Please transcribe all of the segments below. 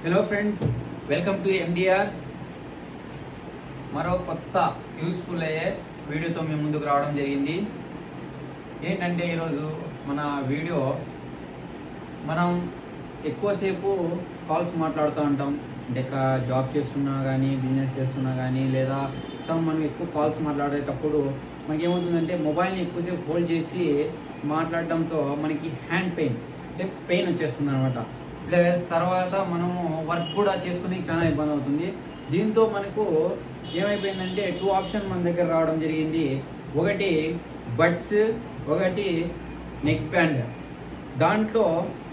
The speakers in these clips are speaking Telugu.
Hello friends, welcome to MDR. మరో కొత్త యూస్ఫుల్ అయ్యే వీడియోతో మేము ముందుకు రావడం జరిగింది. ఏంటంటే ఈరోజు మన వీడియో మనం ఎక్కువసేపు కాల్స్ మాట్లాడుతూ ఉంటాం. అంటే జాబ్ చేస్తున్నా కానీ, బిజినెస్ చేస్తున్నా కానీ, లేదా మనం ఎక్కువ కాల్స్ మాట్లాడేటప్పుడు మనకేమవుతుందంటే మొబైల్ని ఎక్కువసేపు హోల్డ్ చేసి మాట్లాడడంతో మనకి హ్యాండ్ పెయిన్ అంటే పెయిన్ వచ్చేస్తుంది అనమాట. ప్లస్ తర్వాత మనము వర్క్ కూడా చేసుకుని చాలా ఇబ్బంది అవుతుంది. దీంతో మనకు ఏమైపోయిందంటే 2 ఆప్షన్ మన దగ్గర రావడం జరిగింది. ఒకటి బడ్స్, ఒకటి నెక్ బ్యాండ్. దాంట్లో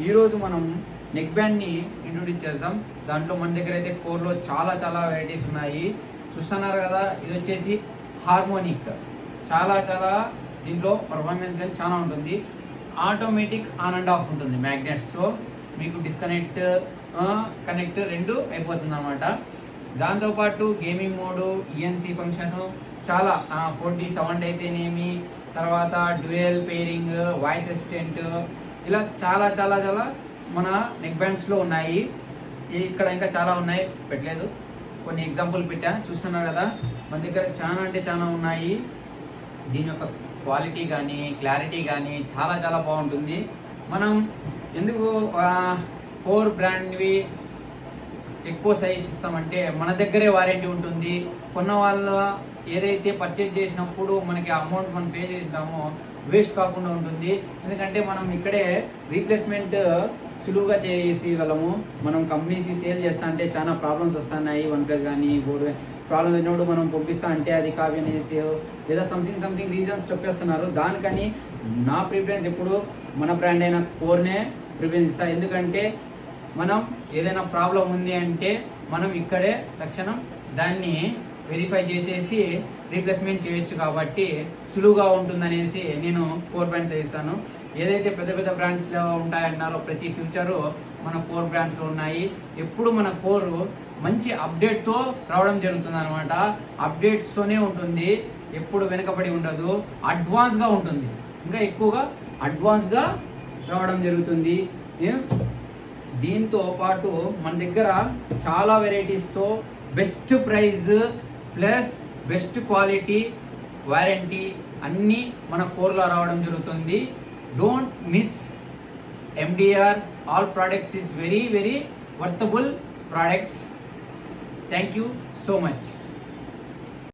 ఈరోజు మనం నెక్ బ్యాండ్ని ఇంట్రొడ్యూస్ చేద్దాం. దాంట్లో మన దగ్గర అయితే కోర్లో చాలా వెరైటీస్ ఉన్నాయి. చూస్తున్నారు కదా, ఇది వచ్చేసి హార్మోనిక్. చాలా దీంట్లో పర్ఫార్మెన్స్ కానీ చాలా ఉంటుంది. ఆటోమేటిక్ ఆన్ అండ్ ఆఫ్ ఉంటుంది మ్యాగ్నెట్స్తో. మీకు డిస్కనెక్ట్ కనెక్ట్ రెండు అయిపోతుంది అనమాట. దాంతోపాటు గేమింగ్ మోడు, ఈఎన్సీ ఫంక్షన్, చాలా 4D సౌండ్ అయితేనేమి, తర్వాత డ్యూయల్ పేరింగ్, వాయిస్ అసిస్టెంట్, ఇలా చాలా మన నెక్ బ్యాండ్స్లో ఉన్నాయి. ఇక్కడ ఇంకా చాలా ఉన్నాయి, పెట్టలేదు, కొన్ని ఎగ్జాంపుల్ పెట్టా. చూస్తున్నారు కదా, మన దగ్గర చాలా ఉన్నాయి. దీని యొక్క క్వాలిటీ కానీ క్లారిటీ కానీ చాలా బాగుంటుంది. మనం ఎందుకు కోర్ బ్రాండ్వి ఎక్కువ సజెస్ట్ ఇస్తామంటే, మన దగ్గరే వారంటీ ఉంటుంది. కొన్న వాళ్ళు ఏదైతే పర్చేజ్ చేసినప్పుడు మనకి అమౌంట్ మనం పే చేద్దామో వేస్ట్ కాకుండా ఉంటుంది. ఎందుకంటే మనం ఇక్కడే రీప్లేస్మెంట్ సులువుగా చేయగలము. మనం కంపెనీస్కి సేల్ చేస్తా అంటే చాలా ప్రాబ్లమ్స్ వస్తున్నాయి. OnePlus కానీ బోర్డు ప్రాబ్లమ్స్ వచ్చినప్పుడు మనం పంపిస్తా అంటే అది కాపీ అనేసి లేదా సంథింగ్ రీజన్స్ చెప్పేస్తున్నారు. దానికని నా ప్రిఫరెన్స్ ఎప్పుడు మన బ్రాండ్ అయిన కోర్నే ప్రిఫరెన్స్ ఇస్తా. ఎందుకంటే మనం ఏదైనా ప్రాబ్లం ఉంది అంటే మనం ఇక్కడే తక్షణం దాన్ని వెరిఫై చేసేసి రీప్లేస్మెంట్ చేయొచ్చు. కాబట్టి సులువుగా ఉంటుందనేసి నేను కోర్ బ్రాండ్స్ ఇస్తాను. ఏదైతే పెద్ద బ్రాండ్స్లో ఉంటాయన్నారో ప్రతి ఫ్యూచరు మన కోర్ బ్రాండ్స్లో ఉన్నాయి. ఎప్పుడు మన కోరు మంచి అప్డేట్తో రావడం జరుగుతుంది అనమాట. అప్డేట్స్తోనే ఉంటుంది, ఎప్పుడు వెనుకబడి ఉండదు, అడ్వాన్స్గా ఉంటుంది. ఇంకా ఎక్కువగా అడ్వాన్స్గా రావడం జరుగుతుంది. దీంతో పాటు మన దగ్గర చాలా వెరైటీస్తో best price plus best quality, warranty అన్నీ మన కోర్లో రావడం జరుగుతుంది. Don't miss MDR. All products is very worthable products. Thank you so much.